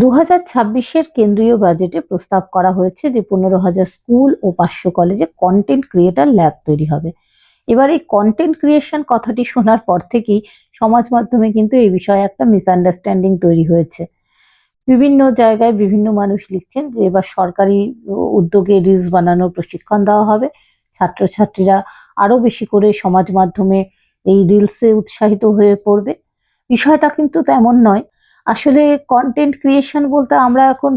2026-এর কেন্দ্রীয় বাজেটে প্রস্তাব করা হয়েছে যে 15,000 স্কুল ও 500 কলেজে কন্টেন্ট ক্রিয়েটর ল্যাব তৈরি হবে। এবার এই কন্টেন্ট ক্রিয়েশন কথাটি শোনার পর থেকেই সমাজ মাধ্যমে কিন্তু এই বিষয়ে একটা মিসআন্ডারস্ট্যান্ডিং তৈরি হয়েছে। বিভিন্ন জায়গায় বিভিন্ন মানুষ লিখছেন যে এবার সরকারি উদ্যোগে রিলস বানানোর প্রশিক্ষণ দেওয়া হবে, ছাত্রছাত্রীরা আরো বেশি করে সমাজ মাধ্যমে এই রিলসে উৎসাহিত হয়ে পড়বে। বিষয়টা কিন্তু তেমন নয়। আসলে কন্টেন্ট ক্রিয়েশন বলতে আমরা এখন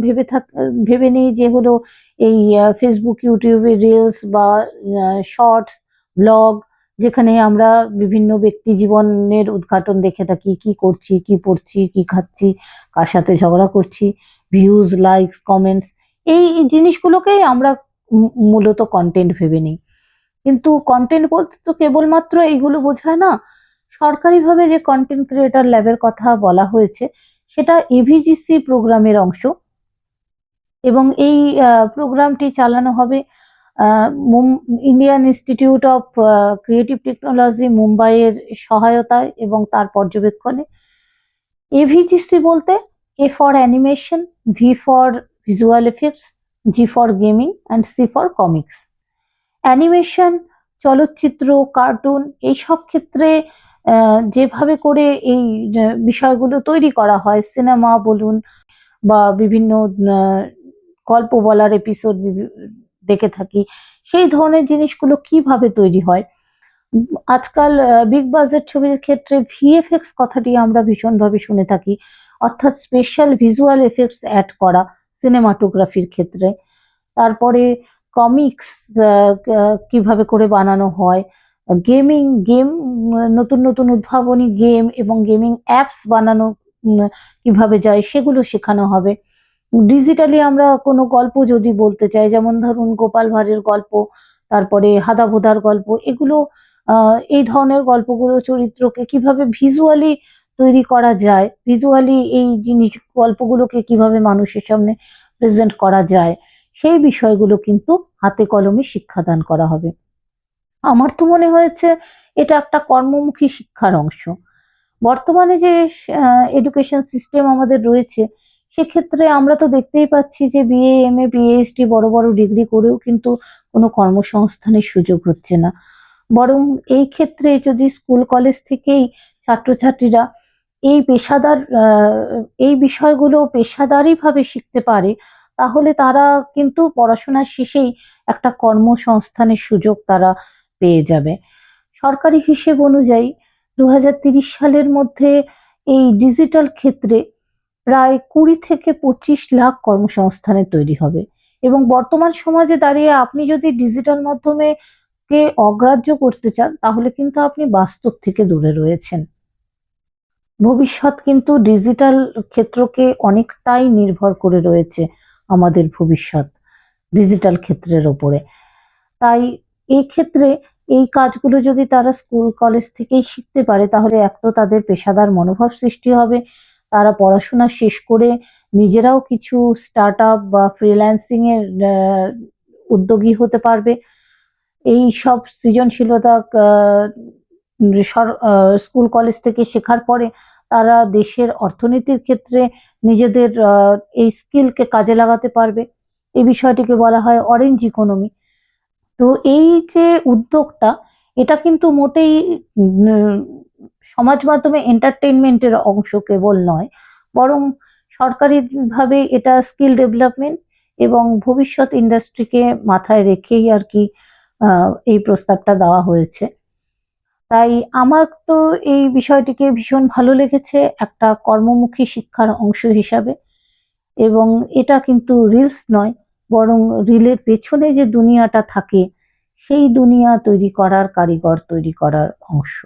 ভেবে নিই যে হলো এই ফেসবুক, ইউটিউবে রিলস বা শর্টস, ব্লগ, যেখানে আমরা বিভিন্ন ব্যক্তি জীবনের উদ্ঘাটন দেখে থাকি, কি করছি, কি পড়ছি, কি খাচ্ছি, কার সাথে ঝগড়া করছি, ভিউজ, লাইকস, কমেন্টস, এই জিনিসগুলোকেই আমরা মূলত কন্টেন্ট ভেবে নিই। কিন্তু কন্টেন্ট বলতে তো কেবলমাত্র এইগুলো বোঝায় না। সরকারিভাবে যে কন্টেন্ট ক্রিয়েটর ল্যাবের কথা বলা হয়েছে সেটা এভিজিসি প্রোগ্রামের অংশ এবং এই প্রোগ্রামটি চালানো হবে Indian Institute of Creative Technology মুম্বাইয়ের সহায়তায় এবং তার পর্যবেক্ষণে। এভিজিসি বলতে A for animation, V for visual effects, G for gaming and C for comics. Animation, চলচ্চিত্র, কার্টুন, এইসব ক্ষেত্রে যেভাবে করে এই বিষয়গুলো তৈরি করা হয়, সিনেমা বলুন বা বিভিন্ন গল্প বলার এপিসোড দেখে থাকি, সেই ধরনের জিনিসগুলো কিভাবে তৈরি হয়। আজকাল বিগ বাজেট ছবির ক্ষেত্রে ভিএফএক্স কথাটি আমরা ভীষণভাবে শুনে থাকি, অর্থাৎ স্পেশাল ভিজুয়াল এফেক্টস অ্যাড করা সিনেমাটোগ্রাফির ক্ষেত্রে। তারপরে কমিক্স কিভাবে করে বানানো হয়, গেম, নতুন নতুন উদ্ভাবনী গেম এবং গেমিং অ্যাপস বানানো কিভাবে যায় সেগুলো শেখানো হবে। ডিজিটালি আমরা কোনো গল্প যদি বলতে চাই, যেমন ধরুন গোপাল ভাঁড়ের গল্প, তারপরে হাদাভোদার গল্প, এগুলো এই ধরনের গল্পগুলো চরিত্রকে কিভাবে ভিজুয়ালি তৈরি করা যায়, ভিজুয়ালি এই গল্পগুলোকে কিভাবে মানুষের সামনে প্রেজেন্ট করা যায়, সেই বিষয়গুলো কিন্তু হাতে কলমে শিক্ষাদান করা হবে। আমার তো মনে হয়েছে এটা একটা কর্মমুখী শিক্ষার অংশ। বর্তমানে যে এডুকেশন সিস্টেম আমাদের রয়েছে, সেক্ষেত্রে আমরা তো দেখতেই পাচ্ছি যে বিএ, এমএ, পিএইচডি বড় বড় ডিগ্রি করেও কিন্তু কোনো কর্মসংস্থানের সুযোগ হচ্ছে না। বরং এই ক্ষেত্রে যদি স্কুল কলেজ থেকেই ছাত্রছাত্রীরা এই বিষয়গুলো পেশাদারিভাবে শিখতে পারে, তাহলে তারা কিন্তু পড়াশোনার শেষেই একটা কর্মসংস্থানের সুযোগ তারা পেয়ে যাবে। সরকারি হিসেব অনুযায়ী 2030 সালের মধ্যে এই ডিজিটাল ক্ষেত্রে প্রায় 20 থেকে 25 লাখ কর্মসংস্থানের তৈরি হবে এবং বর্তমান সমাজে দাঁড়িয়ে আপনি যদি ডিজিটাল মাধ্যমে কে অগ্রাহ্য করতে চান, তাহলে কিন্তু আপনি বাস্তব থেকে দূরে রয়েছেন। ভবিষ্যৎ কিন্তু ডিজিটাল ক্ষেত্রকে অনেকটাই নির্ভর করে রয়েছে, আমাদের ভবিষ্যৎ ডিজিটাল ক্ষেত্রের ওপরে। তাই এই ক্ষেত্রে এই কাজগুলো যদি তারা স্কুল কলেজ থেকেই শিখতে পারে, তাহলে এক তো তাদের পেশাদার মনোভাব সৃষ্টি হবে, তারা পড়াশোনা শেষ করে নিজেরাও কিছু স্টার্ট আপ বা ফ্রিল্যান্সিং এর উদ্যোগী হতে পারবে। এই সব সৃজনশীলতা স্কুল কলেজ থেকে শেখার পরে তারা দেশের অর্থনীতির ক্ষেত্রে নিজেদের এই স্কিলকে কাজে লাগাতে পারবে। এই বিষয়টিকে বলা হয় অরেঞ্জ ইকোনমি। তো এই যে উদ্যোগটা, এটা কিন্তু মোটেই সমাজ মাধ্যমে এন্টারটেইনমেন্টের অংশ কেবল নয়, বরং সরকারিভাবে এটা স্কিল ডেভেলপমেন্ট এবং ভবিষ্যৎ ইন্ডাস্ট্রিকে মাথায় রেখেই আর কি এই প্রস্তাবটা দেওয়া হয়েছে। তাই আমার তো এই বিষয়টিকে ভীষণ ভালো লেগেছে একটা কর্মমুখী শিক্ষার অংশ হিসাবে। এবং এটা কিন্তু রিলস নয়, বরং রিলের পেছনে যে দুনিয়াটা থাকে সেই দুনিয়া তৈরি করার, কারিগর তৈরি করার অংশ।